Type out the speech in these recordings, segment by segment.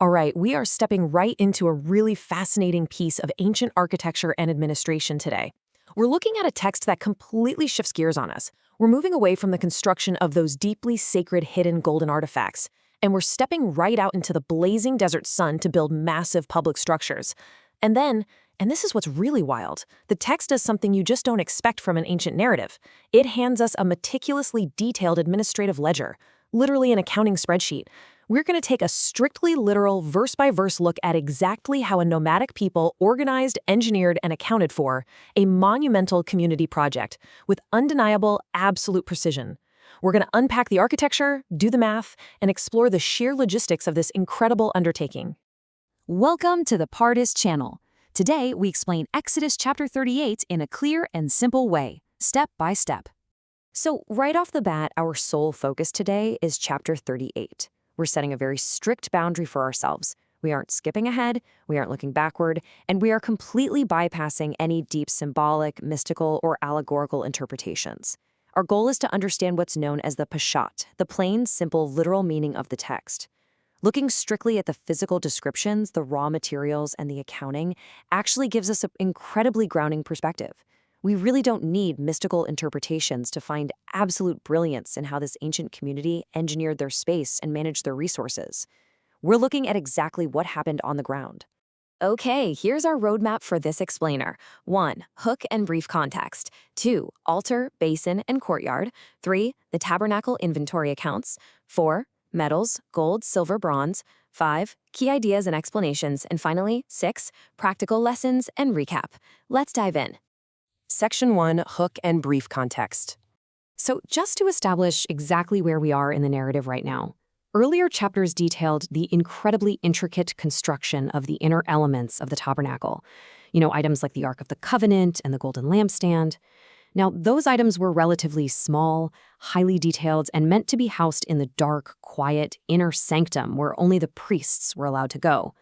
All right, we are stepping right into a really fascinating piece of ancient architecture and administration today. We're looking at a text that completely shifts gears on us. We're moving away from the construction of those deeply sacred hidden golden artifacts, and we're stepping right out into the blazing desert sun to build massive public structures. And then, and this is what's really wild, the text does something you just don't expect from an ancient narrative. It hands us a meticulously detailed administrative ledger, literally an accounting spreadsheet. We're going to take a strictly literal verse-by-verse look at exactly how a nomadic people organized, engineered, and accounted for a monumental community project with undeniable, absolute precision. We're going to unpack the architecture, do the math, and explore the sheer logistics of this incredible undertaking. Welcome to the Pardis channel. Today, we explain Exodus chapter 38 in a clear and simple way, step by step. So right off the bat, our sole focus today is chapter 38. We're setting a very strict boundary for ourselves. We aren't skipping ahead, we aren't looking backward, and we are completely bypassing any deep symbolic, mystical, or allegorical interpretations. Our goal is to understand what's known as the Peshat, the plain, simple, literal meaning of the text. Looking strictly at the physical descriptions, the raw materials, and the accounting actually gives us an incredibly grounding perspective. We really don't need mystical interpretations to find absolute brilliance in how this ancient community engineered their space and managed their resources. We're looking at exactly what happened on the ground. Okay, here's our roadmap for this explainer. 1. Hook and brief context. 2. Altar, basin, and courtyard. 3. The tabernacle inventory accounts. 4. Metals, gold, silver, bronze. 5. Key ideas and explanations. And finally, 6. Practical lessons and recap. Let's dive in. Section 1, Hook and Brief Context. So just to establish exactly where we are in the narrative right now, earlier chapters detailed the incredibly intricate construction of the inner elements of the tabernacle. Items like the Ark of the Covenant and the golden lampstand. Now, those items were relatively small, highly detailed, and meant to be housed in the dark, quiet, inner sanctum where only the priests were allowed to go.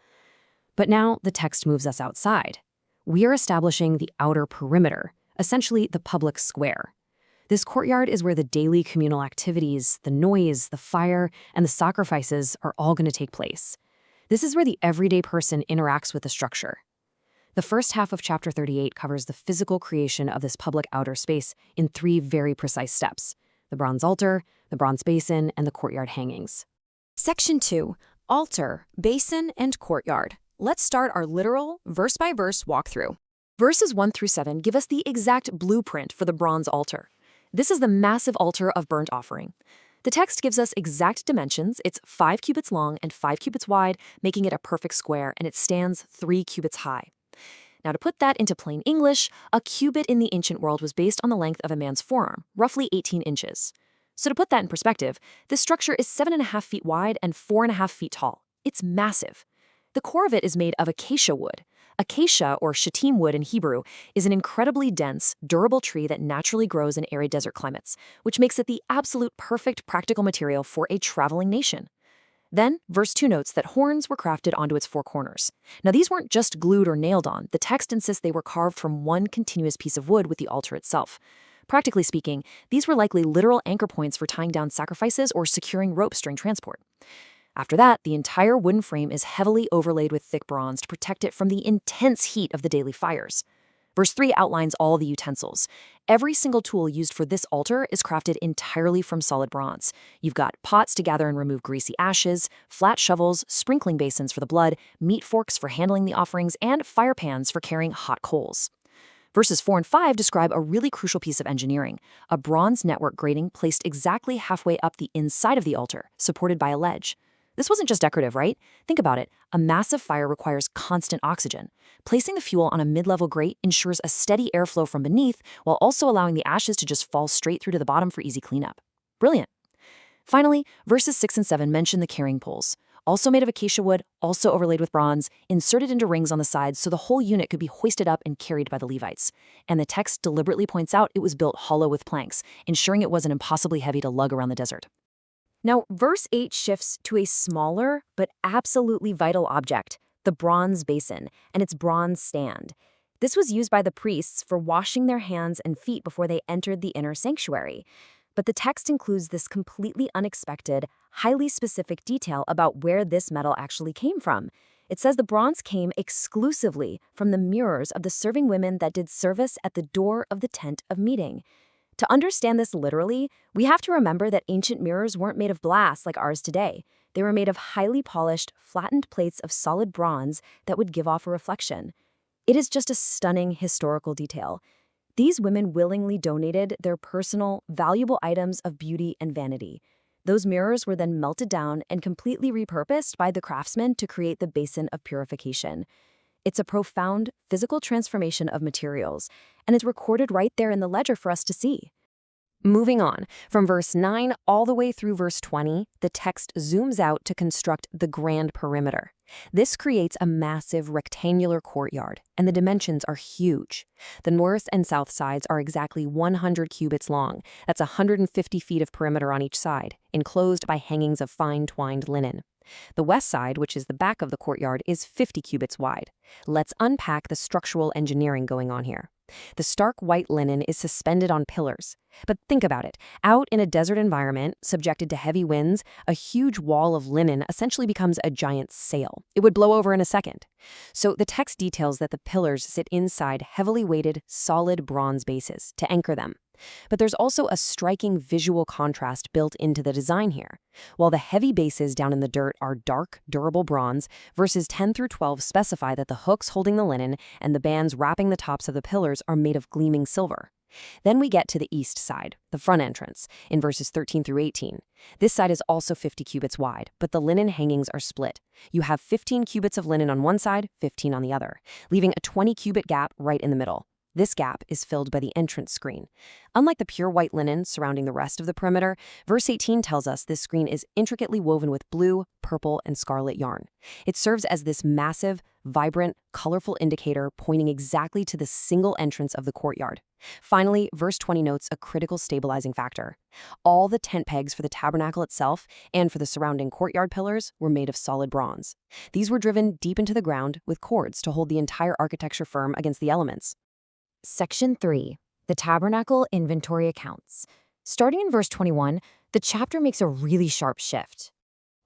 But now the text moves us outside. We are establishing the outer perimeter, essentially the public square. This courtyard is where the daily communal activities, the noise, the fire, and the sacrifices are all going to take place. This is where the everyday person interacts with the structure. The first half of chapter 38 covers the physical creation of this public outer space in 3 very precise steps: the bronze altar, the bronze basin, and the courtyard hangings. Section 2, Altar, Basin, and Courtyard. Let's start our literal, verse-by-verse walkthrough. Verses 1 through 7 give us the exact blueprint for the bronze altar. This is the massive altar of burnt offering. The text gives us exact dimensions. It's 5 cubits long and 5 cubits wide, making it a perfect square, and it stands 3 cubits high. Now, to put that into plain English, a cubit in the ancient world was based on the length of a man's forearm, roughly 18 inches. So to put that in perspective, this structure is 7.5 feet wide and 4.5 feet tall. It's massive. The core of it is made of acacia wood. Acacia, or shittim wood in Hebrew, is an incredibly dense, durable tree that naturally grows in arid desert climates, which makes it the absolute perfect practical material for a traveling nation. Then, verse 2 notes that horns were crafted onto its 4 corners. Now, these weren't just glued or nailed on. The text insists they were carved from one continuous piece of wood with the altar itself. Practically speaking, these were likely literal anchor points for tying down sacrifices or securing ropes during transport. After that, the entire wooden frame is heavily overlaid with thick bronze to protect it from the intense heat of the daily fires. Verse 3 outlines all the utensils. Every single tool used for this altar is crafted entirely from solid bronze. You've got pots to gather and remove greasy ashes, flat shovels, sprinkling basins for the blood, meat forks for handling the offerings, and fire pans for carrying hot coals. Verses 4 and 5 describe a really crucial piece of engineering, a bronze network grating placed exactly halfway up the inside of the altar, supported by a ledge. This wasn't just decorative, right? Think about it. A massive fire requires constant oxygen. Placing the fuel on a mid-level grate ensures a steady airflow from beneath while also allowing the ashes to just fall straight through to the bottom for easy cleanup. Brilliant. Finally, verses 6 and 7 mention the carrying poles. Also made of acacia wood, also overlaid with bronze, inserted into rings on the sides so the whole unit could be hoisted up and carried by the Levites. And the text deliberately points out it was built hollow with planks, ensuring it wasn't impossibly heavy to lug around the desert. Now, verse 8 shifts to a smaller but absolutely vital object, the bronze basin, and its bronze stand. This was used by the priests for washing their hands and feet before they entered the inner sanctuary. But the text includes this completely unexpected, highly specific detail about where this metal actually came from. It says the bronze came exclusively from the mirrors of the serving women that did service at the door of the tent of meeting. To understand this literally, we have to remember that ancient mirrors weren't made of glass like ours today. They were made of highly polished, flattened plates of solid bronze that would give off a reflection. It is just a stunning historical detail. These women willingly donated their personal, valuable items of beauty and vanity. Those mirrors were then melted down and completely repurposed by the craftsmen to create the basin of purification. It's a profound physical transformation of materials, and it's recorded right there in the ledger for us to see. Moving on, from verse 9 all the way through verse 20, the text zooms out to construct the grand perimeter. This creates a massive rectangular courtyard, and the dimensions are huge. The north and south sides are exactly 100 cubits long. That's 150 feet of perimeter on each side, enclosed by hangings of fine twined linen. The west side, which is the back of the courtyard, is 50 cubits wide. Let's unpack the structural engineering going on here. The stark white linen is suspended on pillars. But think about it. Out in a desert environment, subjected to heavy winds, a huge wall of linen essentially becomes a giant sail. It would blow over in a second. So the text details that the pillars sit inside heavily weighted, solid bronze bases to anchor them. But there's also a striking visual contrast built into the design here. While the heavy bases down in the dirt are dark, durable bronze, verses 10 through 12 specify that the hooks holding the linen and the bands wrapping the tops of the pillars are made of gleaming silver. Then we get to the east side, the front entrance, in verses 13 through 18. This side is also 50 cubits wide, but the linen hangings are split. You have 15 cubits of linen on one side, 15 on the other, leaving a 20-cubit gap right in the middle. This gap is filled by the entrance screen. Unlike the pure white linen surrounding the rest of the perimeter, verse 18 tells us this screen is intricately woven with blue, purple, and scarlet yarn. It serves as this massive, vibrant, colorful indicator pointing exactly to the single entrance of the courtyard. Finally, verse 20 notes a critical stabilizing factor. All the tent pegs for the tabernacle itself and for the surrounding courtyard pillars were made of solid bronze. These were driven deep into the ground with cords to hold the entire architecture firm against the elements. Section 3. The Tabernacle Inventory Accounts. Starting in verse 21, the chapter makes a really sharp shift.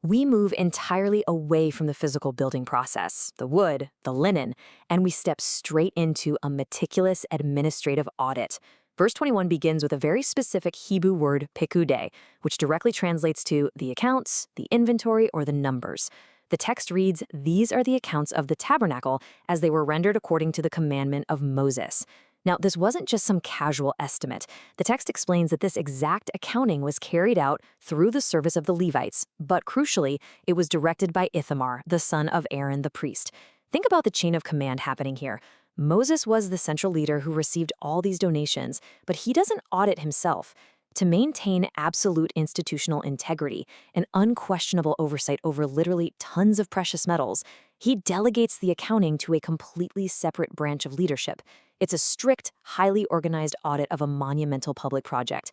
We move entirely away from the physical building process, the wood, the linen, and we step straight into a meticulous administrative audit. Verse 21 begins with a very specific Hebrew word, pekudei, which directly translates to the accounts, the inventory, or the numbers. The text reads, "These are the accounts of the tabernacle as they were rendered according to the commandment of Moses." Now, this wasn't just some casual estimate. The text explains that this exact accounting was carried out through the service of the Levites, but crucially, it was directed by Ithamar, the son of Aaron the priest. Think about the chain of command happening here. Moses was the central leader who received all these donations, but he doesn't audit himself. To maintain absolute institutional integrity and unquestionable oversight over literally tons of precious metals, he delegates the accounting to a completely separate branch of leadership. It's a strict, highly organized audit of a monumental public project.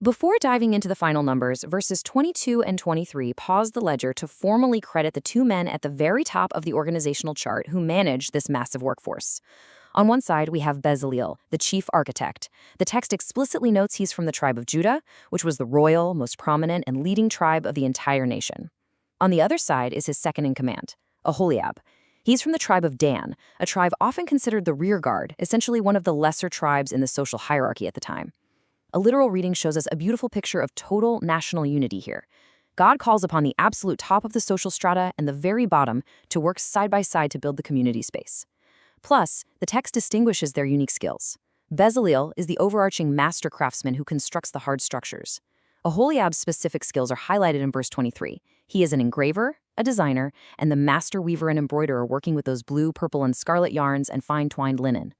Before diving into the final numbers, verses 22 and 23 pause the ledger to formally credit the two men at the very top of the organizational chart who manage this massive workforce. On one side, we have Bezaleel, the chief architect. The text explicitly notes he's from the tribe of Judah, which was the royal, most prominent, and leading tribe of the entire nation. On the other side is his second in command, Aholiab. He's from the tribe of Dan, a tribe often considered the rear guard, essentially one of the lesser tribes in the social hierarchy at the time. A literal reading shows us a beautiful picture of total national unity here. God calls upon the absolute top of the social strata and the very bottom to work side by side to build the community space. Plus, the text distinguishes their unique skills. Bezaleel is the overarching master craftsman who constructs the hard structures. Aholiab's specific skills are highlighted in verse 23. He is an engraver, a designer, and the master weaver and embroiderer working with those blue, purple, and scarlet yarns and fine twined linen.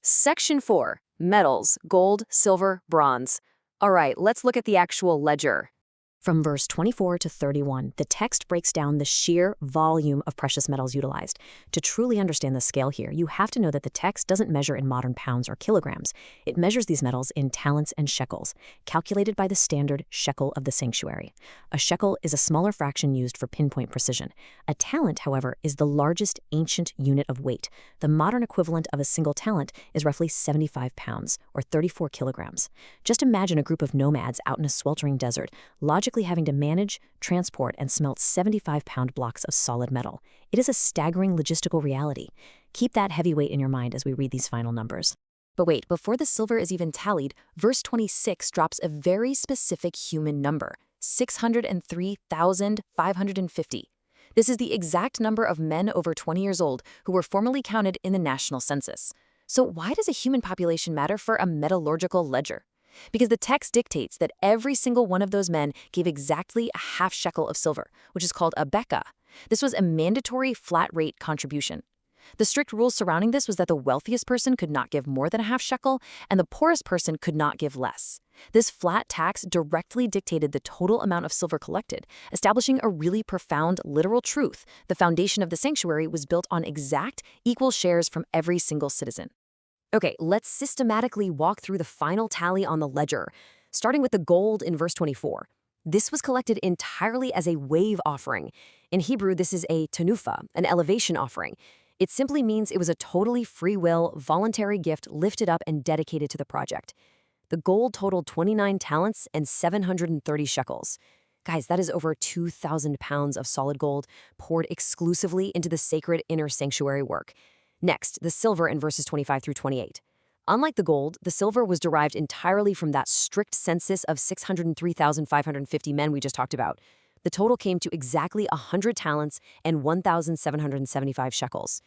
Section 4. Metals, gold, silver, bronze. All right, let's look at the actual ledger. From verse 24 to 31, the text breaks down the sheer volume of precious metals utilized. To truly understand the scale here, you have to know that the text doesn't measure in modern pounds or kilograms. It measures these metals in talents and shekels, calculated by the standard shekel of the sanctuary. A shekel is a smaller fraction used for pinpoint precision. A talent, however, is the largest ancient unit of weight. The modern equivalent of a single talent is roughly 75 pounds, or 34 kilograms. Just imagine a group of nomads out in a sweltering desert, logically having to manage, transport, and smelt 75-pound blocks of solid metal. It is a staggering logistical reality. Keep that heavy weight in your mind as we read these final numbers. But wait, before the silver is even tallied, verse 26 drops a very specific human number, 603,550. This is the exact number of men over 20 years old who were formerly counted in the national census. So why does a human population matter for a metallurgical ledger? Because the text dictates that every single one of those men gave exactly a half shekel of silver, which is called a beka. This was a mandatory flat-rate contribution. The strict rules surrounding this was that the wealthiest person could not give more than a half shekel, and the poorest person could not give less. This flat tax directly dictated the total amount of silver collected, establishing a really profound literal truth. The foundation of the sanctuary was built on exact, equal shares from every single citizen. Okay, let's systematically walk through the final tally on the ledger, starting with the gold in verse 24. This was collected entirely as a wave offering. In Hebrew, this is a tenufa, an elevation offering. It simply means it was a totally free will, voluntary gift lifted up and dedicated to the project. The gold totaled 29 talents and 730 shekels. Guys, that is over 2,000 pounds of solid gold poured exclusively into the sacred inner sanctuary work. Next, the silver in verses 25 through 28. Unlike the gold, the silver was derived entirely from that strict census of 603,550 men we just talked about. The total came to exactly 100 talents and 1,775 shekels.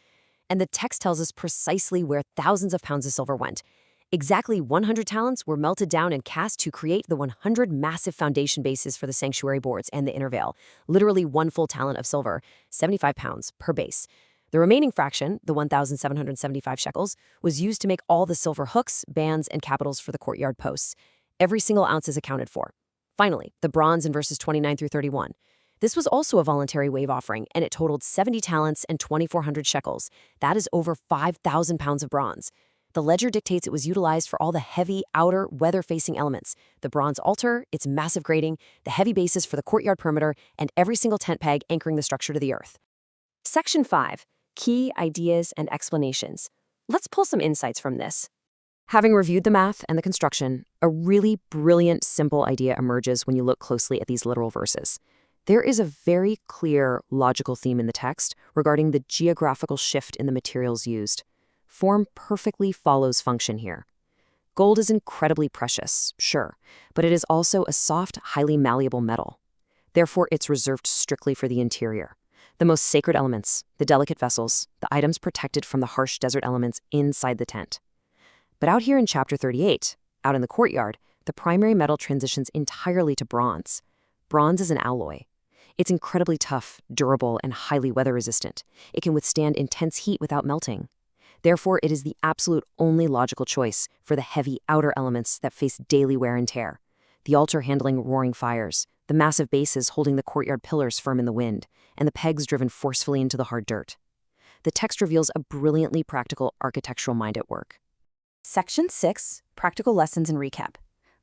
And the text tells us precisely where thousands of pounds of silver went. Exactly 100 talents were melted down and cast to create the 100 massive foundation bases for the sanctuary boards and the inner veil. Literally 1 full talent of silver, 75 pounds per base. The remaining fraction, the 1,775 shekels, was used to make all the silver hooks, bands, and capitals for the courtyard posts. Every single ounce is accounted for. Finally, the bronze in verses 29 through 31. This was also a voluntary wave offering, and it totaled 70 talents and 2,400 shekels. That is over 5,000 pounds of bronze. The ledger dictates it was utilized for all the heavy, outer, weather-facing elements: the bronze altar, its massive grating, the heavy bases for the courtyard perimeter, and every single tent peg anchoring the structure to the earth. Section 5. Key ideas and explanations. Let's pull some insights from this. Having reviewed the math and the construction, a really brilliant, simple idea emerges when you look closely at these literal verses. There is a very clear logical theme in the text regarding the geographical shift in the materials used. Form perfectly follows function here. Gold is incredibly precious, sure, but it is also a soft, highly malleable metal. Therefore, it's reserved strictly for the interior. The most sacred elements, the delicate vessels, the items protected from the harsh desert elements inside the tent. But out here in chapter 38, out in the courtyard, the primary metal transitions entirely to bronze. Bronze is an alloy. It's incredibly tough, durable, and highly weather-resistant. It can withstand intense heat without melting. Therefore, it is the absolute only logical choice for the heavy outer elements that face daily wear and tear. The altar handling roaring fires, the massive bases holding the courtyard pillars firm in the wind, and the pegs driven forcefully into the hard dirt. The text reveals a brilliantly practical architectural mind at work. Section 6, Practical Lessons and Recap.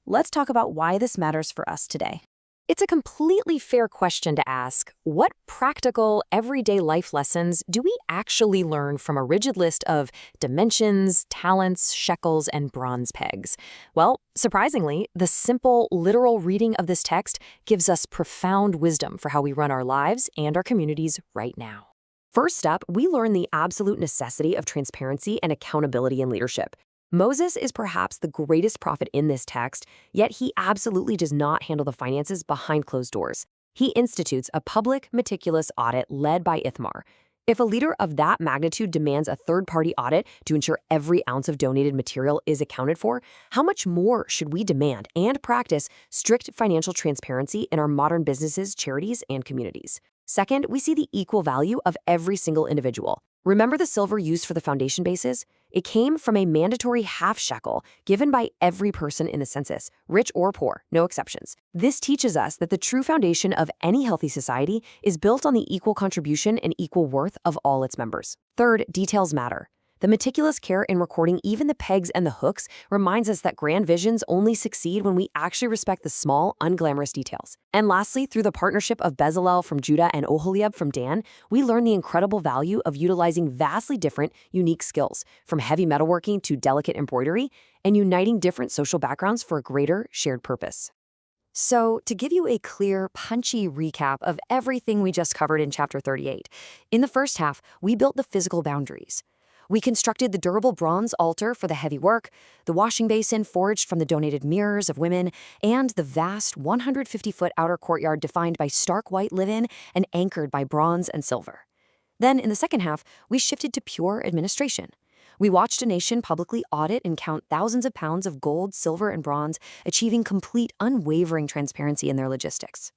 Let's talk about why this matters for us today. It's a completely fair question to ask, what practical, everyday life lessons do we actually learn from a rigid list of dimensions, talents, shekels, and bronze pegs? Well, surprisingly, the simple, literal reading of this text gives us profound wisdom for how we run our lives and our communities right now. First up, we learn the absolute necessity of transparency and accountability in leadership. Moses is perhaps the greatest prophet in this text, yet he absolutely does not handle the finances behind closed doors. He institutes a public, meticulous audit led by Ithamar. If a leader of that magnitude demands a third-party audit to ensure every ounce of donated material is accounted for, how much more should we demand and practice strict financial transparency in our modern businesses, charities, and communities? Second, we see the equal value of every single individual. Remember the silver used for the foundation bases? It came from a mandatory half shekel given by every person in the census, rich or poor, no exceptions. This teaches us that the true foundation of any healthy society is built on the equal contribution and equal worth of all its members. Third, details matter. The meticulous care in recording even the pegs and the hooks reminds us that grand visions only succeed when we actually respect the small, unglamorous details. And lastly, through the partnership of Bezalel from Judah and Oholiab from Dan, we learn the incredible value of utilizing vastly different, unique skills, from heavy metalworking to delicate embroidery, and uniting different social backgrounds for a greater shared purpose. So, to give you a clear, punchy recap of everything we just covered in Chapter 38, in the first half, we built the physical boundaries. We constructed the durable bronze altar for the heavy work, the washing basin forged from the donated mirrors of women, and the vast 150-foot outer courtyard defined by stark white live-in and anchored by bronze and silver. Then, in the second half, we shifted to pure administration. We watched a nation publicly audit and count thousands of pounds of gold, silver, and bronze, achieving complete, unwavering transparency in their logistics.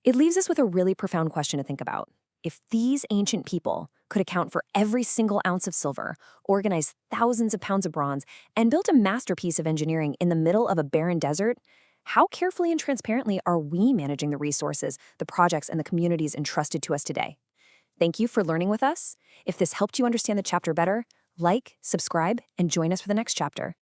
It leaves us with a really profound question to think about. If these ancient people could account for every single ounce of silver, organize thousands of pounds of bronze, and built a masterpiece of engineering in the middle of a barren desert, how carefully and transparently are we managing the resources, the projects, and the communities entrusted to us today? Thank you for learning with us. If this helped you understand the chapter better, like, subscribe, and join us for the next chapter.